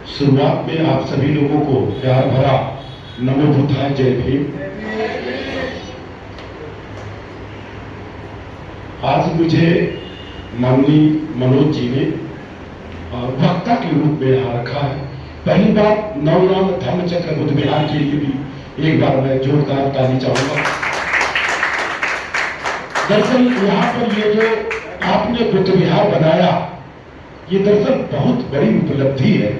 शुरुआत में आप सभी लोगों को प्यार भरा नमो बुद्धाय जय भीम। आज मुझे माननीय मनोज जी ने वक्ता के रूप में यहाँ रखा है। पहली बात नवयान धम्म चक्र बुद्ध विहार के लिए भी एक बार मैं जोरदार ताली चाहूंगा। दरअसल यहाँ पर ये जो आपने बुद्ध विहार बनाया, ये दरअसल बहुत बड़ी उपलब्धि है,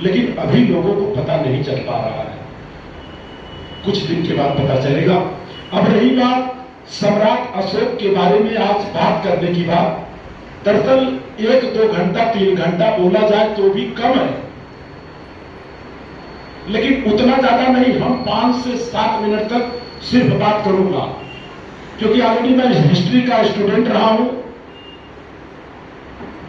लेकिन अभी लोगों को पता नहीं चल पा रहा है। कुछ दिन के बाद पता चलेगा। अब रही बात सम्राट अशोक के बारे में आज बात करने की बात, दरअसल 1-2 घंटा 3 घंटा बोला जाए तो भी कम है, लेकिन उतना ज्यादा नहीं। हम 5 से 7 मिनट तक सिर्फ बात करूंगा, क्योंकि ऑलरेडी मैं हिस्ट्री का स्टूडेंट रहा हूं।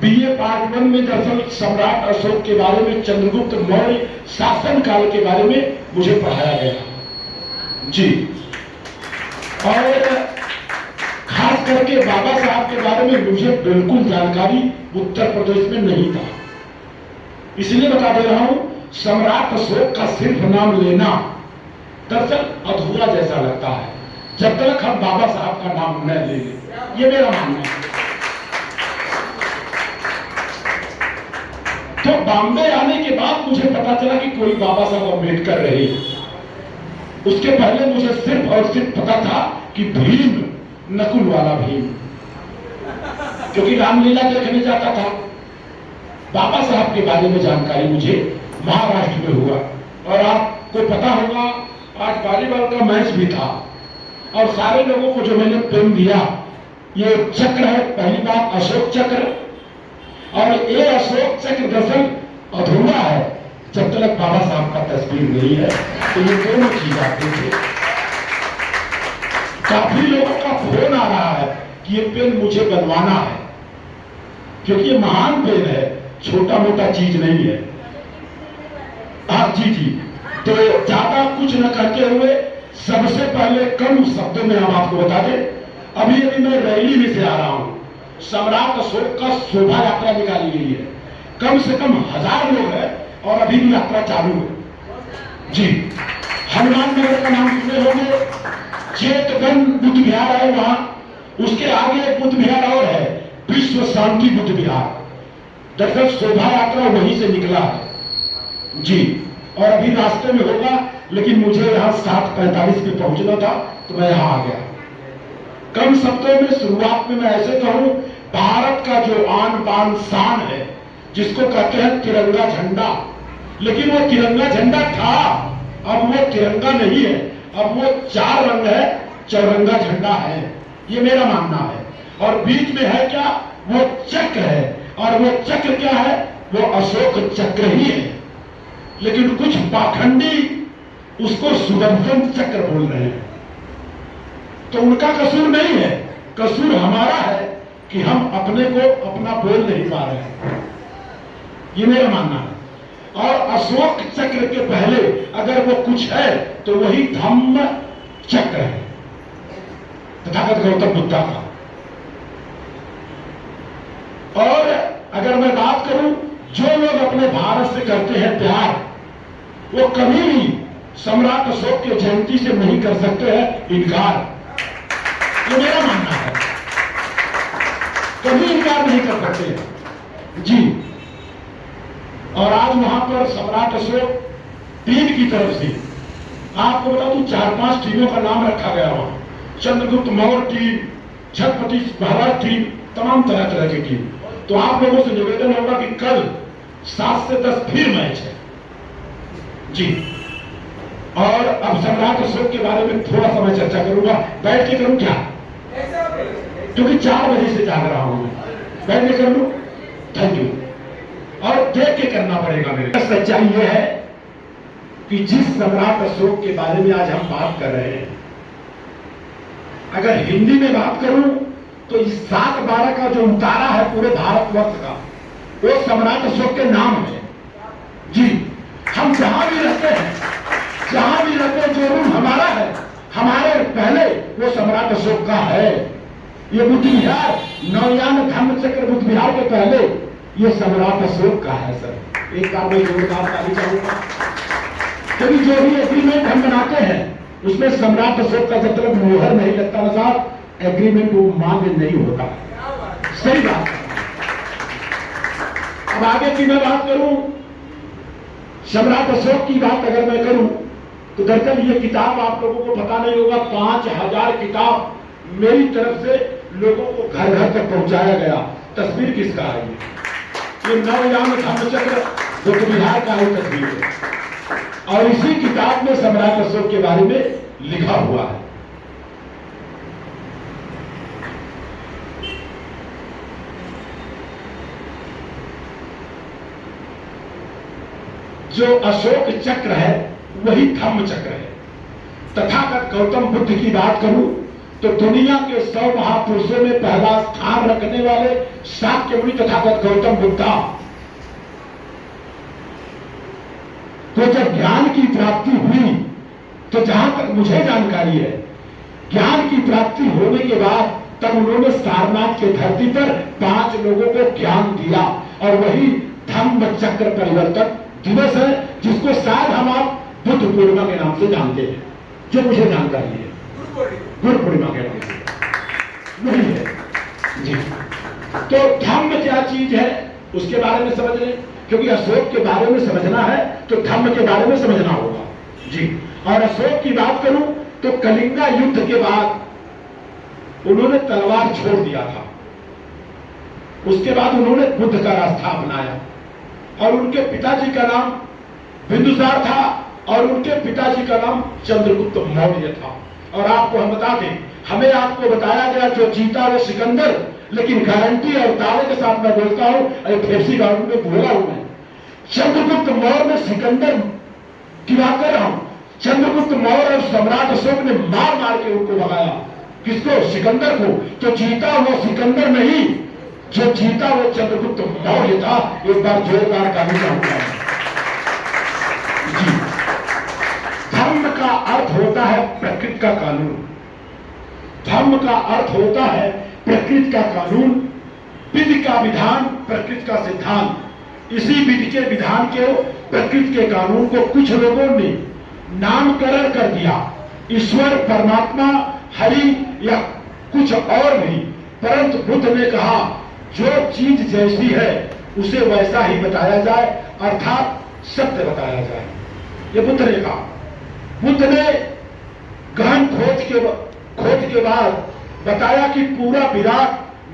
बीए पार्ट 1 में दरअसल सम्राट अशोक के बारे में, चंद्रगुप्त मौर्य शासन काल के बारे में मुझे पढ़ाया गया जी। और खास करके बाबा साहब के बारे में मुझे बिल्कुल जानकारी उत्तर प्रदेश में नहीं था। इसलिए बता दे रहा हूं, सम्राट अशोक का सिर्फ नाम लेना दरअसल अधूरा जैसा लगता है जब तक हम बाबा साहब का नाम न ले लें। ये मेरा मानना है। तो बॉम्बे आने के बाद मुझे पता चला कि कोई बाबा साहब अम्बेडकर रहे। उसके पहले मुझे सिर्फ और सिर्फ पता था कि भीम, नकुल वाला भीम, क्योंकि रामलीला देखने जाता था। बाबा साहब के बारे में जानकारी मुझे महाराष्ट्र में हुआ। और आपको पता होगा आज वॉलीबॉल का मैच भी था, और सारे लोगों को जो मैंने पेन दिया, ये चक्र है। पहली बात अशोक चक्र, और ये अशोक चक्र दरअसल अधूरा है जब तक बाबा साहब का तस्वीर नहीं है। तो ये दोनों चीज आते थे। काफी लोगों का फोन आ रहा है कि ये पेन मुझे बनवाना है, क्योंकि ये महान पेन है, छोटा मोटा चीज नहीं है। हाँ जी जी। तो ज्यादा कुछ न कहते हुए सबसे पहले कम शब्दों में हम आपको बता दें, अभी अभी मैं रैली में से आ रहा हूं। सम्राट अशोक का शोभा यात्रा निकाली गई है, कम से कम 1000 लोग हैं, और अभी भी यात्रा चालू है जी। हनुमान नगर का नाम सुने होंगे, चेतगन बुद्ध विहार है वहां, उसके आगे एक बुद्ध विहार और है, विश्व शांति बुद्ध विहार। दरअसल शोभा यात्रा वहीं से निकला है जी। और अभी रास्ते में होगा, लेकिन मुझे यहाँ 7:45 पे पहुंचना था, तो मैं यहाँ आ गया। कम शब्दों में शुरुआत में मैं ऐसे कहूं, भारत का जो आन बान शान है, जिसको कहते हैं तिरंगा झंडा, लेकिन वो तिरंगा झंडा था, अब वो तिरंगा नहीं है, अब वो 4 रंग है, चौरंगा झंडा है। ये मेरा मानना है। और बीच में है क्या, वो चक्र है, और वो चक्र क्या है, वो अशोक चक्र ही है। लेकिन कुछ पाखंडी उसको सुदर्शन चक्र बोल रहे हैं, तो उनका कसूर नहीं है, कसूर हमारा है कि हम अपने को अपना बोल नहीं पा रहे हैं। ये मेरा मानना है। और अशोक चक्र के पहले अगर वो कुछ है तो वही धम्म चक्र है, तथागत गौतम बुद्ध का। और अगर मैं बात करूं, जो लोग अपने भारत से करते हैं प्यार, वो कभी भी सम्राट अशोक की जयंती से नहीं कर सकते हैं इनकार। ये मेरा मानना है, कभी इनकार नहीं कर सकते जी। और आज वहां पर सम्राट अशोक टीम की तरफ से, आपको बता दूं, 4-5 टीमों का नाम रखा गया वहां। चंद्रगुप्त मौर्य टीम, छत्रपति महाराज टीम, तमाम तरह तरह की टीम। तो आप लोगों से निवेदन होगा कि कल 7 से 10 फिर मैच है जी। और अब सम्राट अशोक के बारे में थोड़ा सा मैं चर्चा करूंगा। बैठ के करूं क्या, क्योंकि 4 बजे से जाग रहा हूं मैं, बैठ के कर लूं? Thank you. और देख के करना पड़ेगा मेरे। सच्चाई यह है कि जिस सम्राट अशोक के बारे में आज हम बात कर रहे हैं, अगर हिंदी में बात करूं तो इस 7/12 का जो उतारा है पूरे भारतवर्ष का, वो सम्राट अशोक के नाम है जी। हम जहां भी रहते हैं, जो रूम हमारा है, हमारे पहले वो सम्राट अशोक का है। ये बुद्ध विहार, नवयान धम्म चक्र बुद्ध विहार के पहले ये सम्राट अशोक का है सर। एक बार मैं जोरदार ताली चाहूंगा। क्योंकि जो भी एग्रीमेंट हम बनाते हैं उसमें सम्राट अशोक का जब तक मुहर नहीं लगता ना साहब, एग्रीमेंट वो मान्य नहीं होता। सही बात। अब आगे की मैं बात करूं, सम्राट अशोक की बात अगर मैं करूं तो दरअसल ये किताब आप लोगों को पता नहीं होगा, 5000 किताब मेरी तरफ से लोगों को घर घर तक पहुंचाया गया। तस्वीर किसका है? ये नवयान धम्मचक्र बुद्ध विहार का ही तस्वीर है और इसी किताब में सम्राट अशोक के बारे में लिखा हुआ है। जो अशोक चक्र है वही धम्म चक्र है। तथागत गौतम बुद्ध की बात करूं तो दुनिया के 100 महापुरुषों में पहला स्थान रखने वाले शाक्य मुनि तथागत गौतम बुद्धा तो जब ज्ञान की प्राप्ति हुई तो जहां तक मुझे जानकारी है, ज्ञान की प्राप्ति होने के बाद तब उन्होंने सारनाथ के धरती पर 5 लोगों को ज्ञान दिया और वही धम्म चक्र परिवर्तन दिवस है, जिसको शायद हम आप बुद्ध पूर्णिमा के नाम से जानते हैं। जो मुझे जानकारी है गुरु पूर्णिमा के नाम से नहीं है जी। तो धम्म क्या चीज है उसके बारे में समझ लें, क्योंकि अशोक के बारे में समझना है तो धम्म के बारे में समझना होगा जी। और अशोक की बात करूं तो कलिंगा युद्ध के बाद उन्होंने तलवार छोड़ दिया था। उसके बाद उन्होंने बुद्ध का रास्ता अपनाया और उनके पिताजी का नाम बिंदुसार था और उनके पिताजी का नाम चंद्रगुप्त मौर्य था। और आपको हम बता दें, हमें आपको बताया गया जो जीता वो सिकंदर, लेकिन गारंटी और दावे के साथ मैं बोलता हूं, अरे फेफसी गांव में बोला हूं मैं, चंद्रगुप्त मौर्य ने सिकंदर की बात कर रहा हूं। चंद्रगुप्त मौर्य और सम्राट अशोक ने मार मार के उनको भगाया। किसको? सिकंदर को। तो जीता वो सिकंदर नहीं, जो जीता वो चंद्रगुप्त मौर्य था। एक बार जोरदार ताली चाहूंगा जी। धर्म का अर्थ होता है प्रकृति का कानून। धर्म का अर्थ होता है प्रकृति का कानून, विधि का विधान, प्रकृति का सिद्धांत। इसी विधि के विधान के प्रकृति के कानून को कुछ लोगों ने नामकरण कर दिया, ईश्वर, परमात्मा, हरि या कुछ और नहीं। परंतु बुद्ध ने कहा जो चीज जैसी है उसे वैसा ही बताया जाए, अर्थात सत्य बताया जाए। ये बुद्ध ने कहा। बुद्ध ने गहन खोज के बाद बताया कि पूरा विराट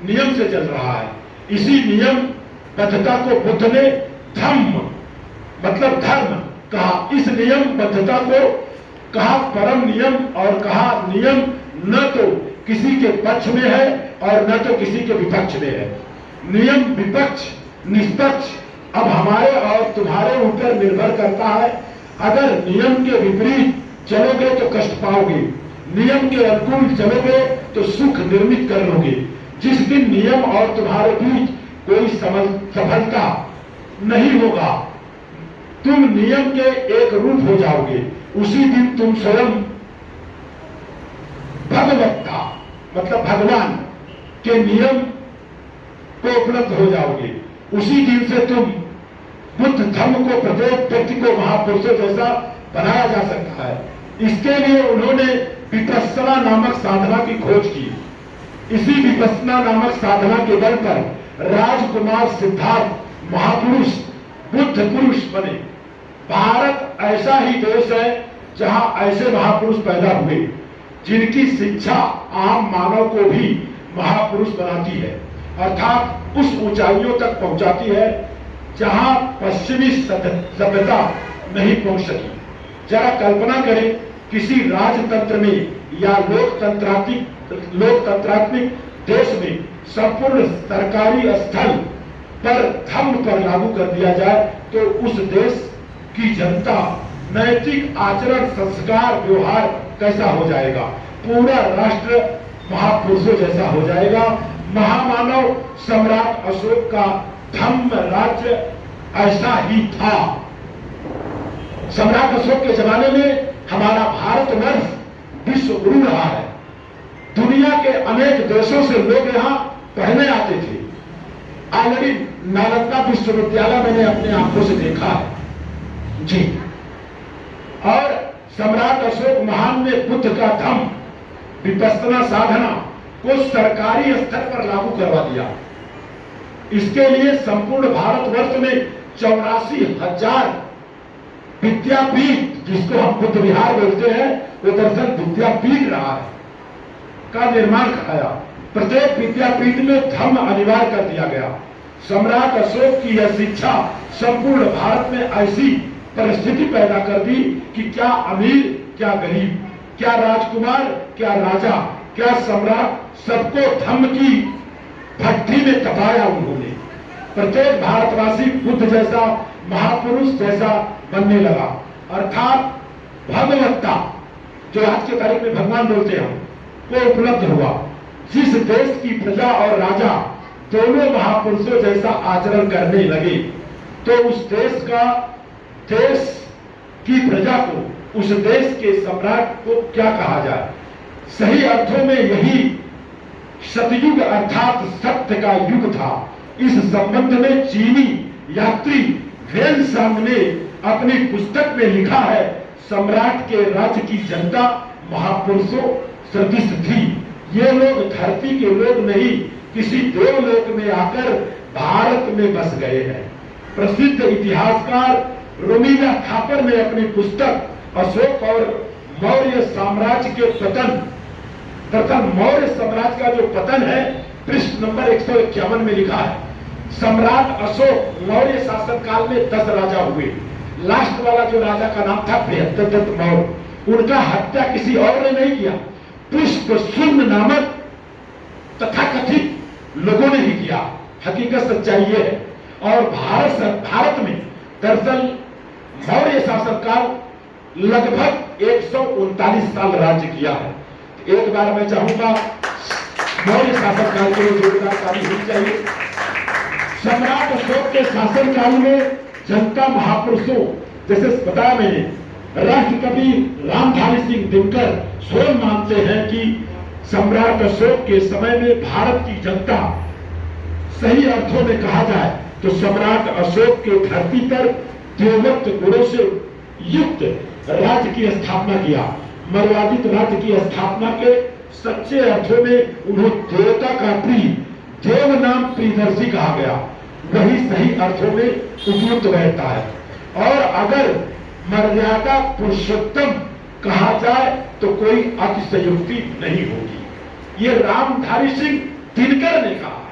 नियम से चल रहा है। इसी नियम बद्धता को बुद्ध ने धम्म मतलब धर्म कहा। इस नियम बद्धता को कहा परम नियम और कहा नियम न तो किसी के पक्ष में है और न तो किसी के विपक्ष में है। नियम विपक्ष निष्पक्ष अब हमारे और तुम्हारे ऊपर निर्भर करता है। अगर नियम के विपरीत चलोगे तो कष्ट पाओगे, नियम के अनुकूल चलोगे तो सुख निर्मित कर लोगे। जिस दिन नियम और तुम्हारे बीच कोई सफलता नहीं होगा, तुम नियम के एक रूप हो जाओगे, उसी दिन तुम स्वयं भगवत्ता मतलब भगवान के नियम को उपलब्ध हो जाओगे। उसी दिन से तुम बुद्ध धर्म को प्रत्येक व्यक्ति को महापुरुषों जैसा बनाया जा सकता है। इसके लिए उन्होंने विपस्सना नामक साधना की खोज की। इसी विपस्सना नामक साधना के बल पर राजकुमार सिद्धार्थ महापुरुष बुद्ध पुरुष बने। भारत ऐसा ही देश है जहां ऐसे महापुरुष पैदा हुए जिनकी शिक्षा आम मानव को भी महापुरुष बनाती है, अर्थात उस ऊंचाइयों तक पहुंचाती है जहां पश्चिमी सभ्यता नहीं पहुंच सकी। जरा कल्पना करें किसी राजतंत्र में या लोकतंत्रात्मक देश में संपूर्ण सरकारी स्थल पर धर्म पर लागू कर दिया जाए तो उस देश की जनता नैतिक आचरण संस्कार व्यवहार कैसा हो जाएगा। पूरा राष्ट्र महापुरुषों जैसा हो जाएगा। महामानव सम्राट अशोक का धम्म राज्य ऐसा ही था। सम्राट अशोक के जमाने में हमारा भारतवर्ष विश्व गुरु रहा है। दुनिया के अनेक देशों से लोग यहाँ पढ़ने आते थे। ऑलरेडी नालंदा विश्वविद्यालय मैंने अपने आंखों से देखा है जी। और सम्राट अशोक महान ने बुद्ध का धम्म विपස්සना साधना को सरकारी स्तर पर लागू करवा दिया। इसके लिए संपूर्ण भारतवर्ष में 84,000 विद्यापीठ, जिसको हम बुद्ध विहार बोलते हैं, वो दरअसल विद्यापीठ रहा है, का निर्माण कराया। प्रत्येक विद्यापीठ में धर्म अनिवार्य कर दिया गया। सम्राट अशोक की यह शिक्षा संपूर्ण भारत में ऐसी परिस्थिति पैदा कर दी कि क्या अमीर क्या गरीब, क्या राजकुमार क्या राजा, क्या सम्राट, सबको धर्म की भट्टी में तपाया उन्होंने। प्रत्येक भारतवासी बुद्ध जैसा महापुरुष जैसा बनने लगा, अर्थात भगवत्ता, जो आज के तारीख में भगवान बोलते हैं, को उपलब्ध हुआ। जिस देश की प्रजा और राजा दोनों महापुरुषों जैसा आचरण करने लगे, तो उस देश की प्रजा को, उस देश के सम्राट को क्या कहा जाए। सही अर्थों में यही सतयुग अर्थात सत्य का युग था। इस संबंध में चीनी यात्री वेनसांग ने अपनी पुस्तक में लिखा है, सम्राट के राज्य की जनता महापुरुषों सदृश थी। ये लोग धरती के लोग नहीं, किसी देवलोक में आकर भारत में बस गए हैं। प्रसिद्ध इतिहासकार रोमिला थापर ने अपनी पुस्तक अशोक और मौर्य साम्राज्य के पतन, तथा मौर्य साम्राज्य का जो पतन है, पृष्ठ नंबर 151 में लिखा है, सम्राट अशोक मौर्य शासन काल में 10 राजा हुए। लास्ट वाला जो राजा का नाम था बृहद्रथ मौर्य, उनका हत्या किसी और ने नहीं किया, पुष्पशुम्न नामक तथाकथित लोगों ने ही किया। हकीकत सच्चाई ये है। और भारत में दरअसल मौर्य शासनकाल लगभग 139 साल राज्य किया है। एक बार मैं चाहूंगा मौर्य शासनकाल के लिए जानकारी होनी चाहिए। सम्राट अशोक के शासनकाल में जनता महापुरुषों, जैसे बताया मैंने, राष्ट्रकवि रामधारी सिंह दिनकर स्वयं मानते हैं कि सम्राट अशोक के समय में भारत की जनता, सही अर्थों में कहा जाए तो सम्राट अशोक के धरती पर देवत्व गुणों से युक्त राज्य की स्थापना किया। मर्यादित राज्य की स्थापना के सच्चे अर्थों में उन्हें देवता का प्रिय, देव नाम प्रियदर्शी कहा गया, वही सही अर्थों में उपयुक्त बैठता है। और अगर मर्यादा पुरुषोत्तम कहा जाए तो कोई अतिशयोक्ति नहीं होगी। ये रामधारी सिंह दिनकर ने कहा है।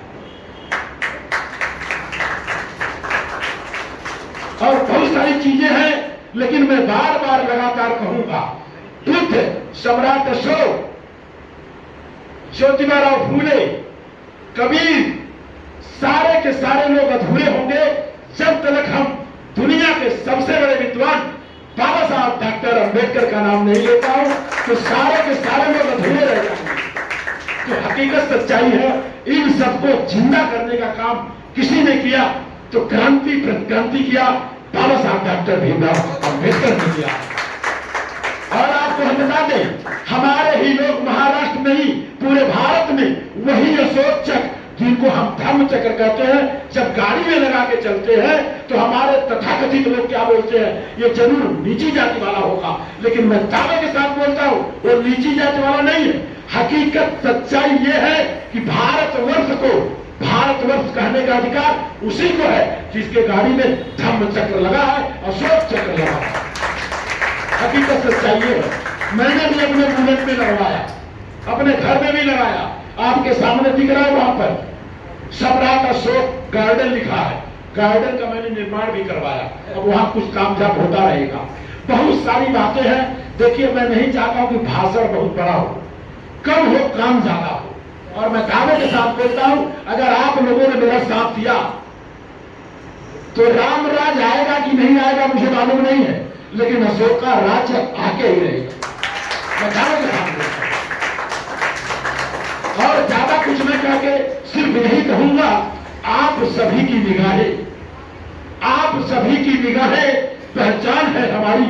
और बहुत सारी चीजें हैं, लेकिन मैं बार बार लगातार कहूंगा, बुद्ध, सम्राट अशोक, ज्योतिबाराव फूले, कबीर, सारे के सारे लोग अधूरे होंगे जब तक हम दुनिया के सबसे बड़े विद्वान बाबा साहब डॉक्टर अंबेडकर का नाम नहीं लेता हूं, तो सारे के सारे लोग अधूरे रह जाएंगे। तो हकीकत सच्चाई है, इन सबको जिंदा करने का काम किसी ने किया तो क्रांति प्रतिक्रांति किया बाबा साहब डॉक्टर भीमराव अंबेडकर ने किया। और आपको हम बता दें, हमारे ही लोग महाराष्ट्र में ही पूरे भारत में वही अशोक चक्र, जिनको हम धर्म चक्र कहते हैं, जब गाड़ी में लगा के चलते हैं तो हमारे तथाकथित लोग क्या बोलते हैं, ये जरूर नीची जाति वाला होगा। लेकिन मैं दावे के साथ बोलता हूं वो नीची जाति वाला नहीं है। हकीकत सच्चाई ये है कि भारतवर्ष को भारतवर्ष कहने का अधिकार उसी को है जिसके गाड़ी में धर्म चक्र लगा है, अशोक चक्र लगा है। हकीकत सच्चाई ये है। मैंने भी अपने बुलेट में लगवाया, अपने घर में भी लगाया, आपके सामने दिख रहा है, वहां पर सम्राट अशोक गार्डन लिखा है। गार्डन का मैंने निर्माण भी करवाया, अब वहां कुछ कामयाब होता रहेगा। बहुत सारी बातें हैं। देखिए, मैं नहीं चाहता हूं कि भाषण बहुत बड़ा हो, कम हो, काम ज्यादा हो। और मैं दावे के साथ बोलता हूं, अगर आप लोगों ने मेरा साथ दिया तो राम राज आएगा कि नहीं आएगा मुझे मालूम नहीं है, लेकिन अशोक का राज्य आके ही रहेगा। मैं दावे के साथ बोलता हूं। और ज्यादा कुछ मैं कह के सिर्फ यही कहूंगा, आप सभी की निगाहें, आप सभी की निगाहें पहचान है हमारी,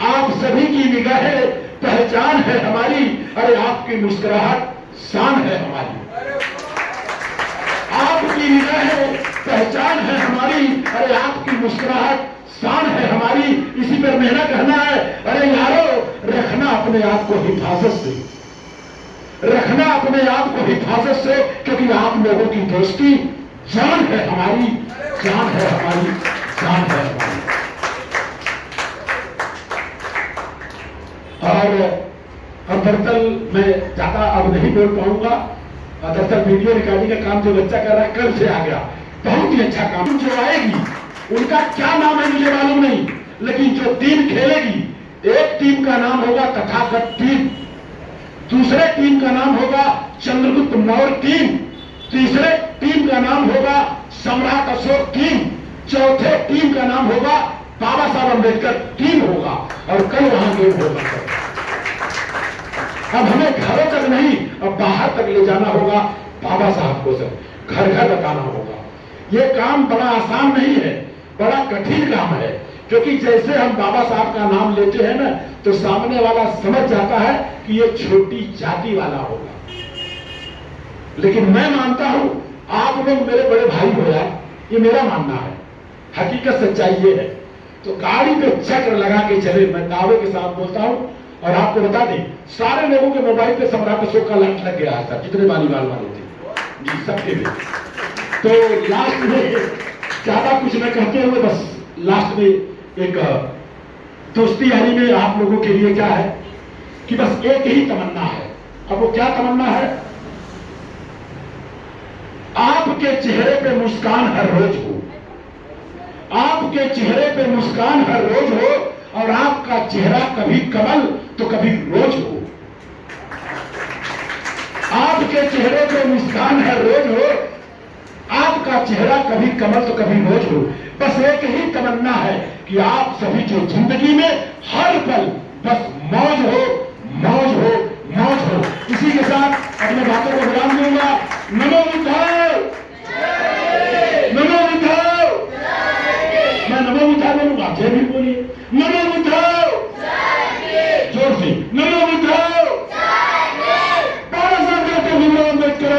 आप सभी की निगाहें पहचान है हमारी। अरे आपकी मुस्कुराहट शान है हमारी, आपकी निगाहें पहचान है हमारी, अरे आपकी मुस्कुराहट शान है हमारी, इसी पर मेहनत करना है। अरे यारो, रखना अपने आप को हिफाजत से, रखना अपने आप को हिफाजत से, क्योंकि आप लोगों की दोस्ती जान है हमारी, जान है हमारी, जान है हमारी। और अब दरअसल मैं ज्यादा अब नहीं बोल पाऊंगा। दरअसल वीडियो रिकॉर्डिंग का काम जो बच्चा कर रहा है कल से आ गया, बहुत ही अच्छा काम। जो आएगी उनका क्या नाम है मुझे मालूम नहीं, लेकिन जो टीम खेलेगी, एक टीम का नाम होगा तथागत टीम, दूसरे टीम का नाम होगा चंद्रगुप्त मौर्य टीम, तीसरे टीम का नाम होगा सम्राट अशोक टीम, चौथे टीम का नाम होगा बाबा साहब अम्बेडकर टीम होगा। और कल वहां गेम होगा। अब हमें घरों तक नहीं, अब बाहर तक ले जाना होगा बाबा साहब को, सब घर घर बताना होगा। ये काम बड़ा आसान नहीं है, बड़ा कठिन काम है, क्योंकि जैसे हम बाबा साहब का नाम लेते हैं ना, तो सामने वाला समझ जाता है कि ये छोटी जाति वाला होगा। लेकिन मैं मानता हूं, आप लोग मेरे बड़े भाई हो यार, ये मेरा मानना है, हकीकत सच्चाई ये है। तो गाड़ी पे चक्र लगा के चले, मैं दावे के साथ बोलता हूं। और आपको बता दें, सारे लोगों के मोबाइल पे सम्राट अशोक का लाइट लग गया था, जितने वालीबाल वाले थे जी, सबके भी। तो लास्ट में ज्यादा कुछ न कहते हुए बस लास्ट में एक दोस्ती यारी में आप लोगों के लिए क्या है कि बस एक ही तमन्ना है। अब वो क्या तमन्ना है? आपके चेहरे पे मुस्कान हर रोज हो, आपके चेहरे पे मुस्कान हर रोज हो, और आपका चेहरा कभी कमल तो कभी रोज हो। आपके चेहरे पे मुस्कान हर रोज हो, आपका चेहरा कभी कमल तो कभी रोज हो। बस एक ही तमन्ना है कि आप सभी जो जिंदगी में हर पल बस मौज हो, मौज हो, मौज हो। इसी के साथ अपने बातों को विराम दूंगा। नमो बुद्धाय, नमो बुद्धाय। मैं नमो बुद्धाय बोलूंगा, जय भी बोलिए। नमो बुद्धाय, जोर से नमो बुद्धाय। बाबा साहब डॉक्टर भीमराव अम्बेडकर।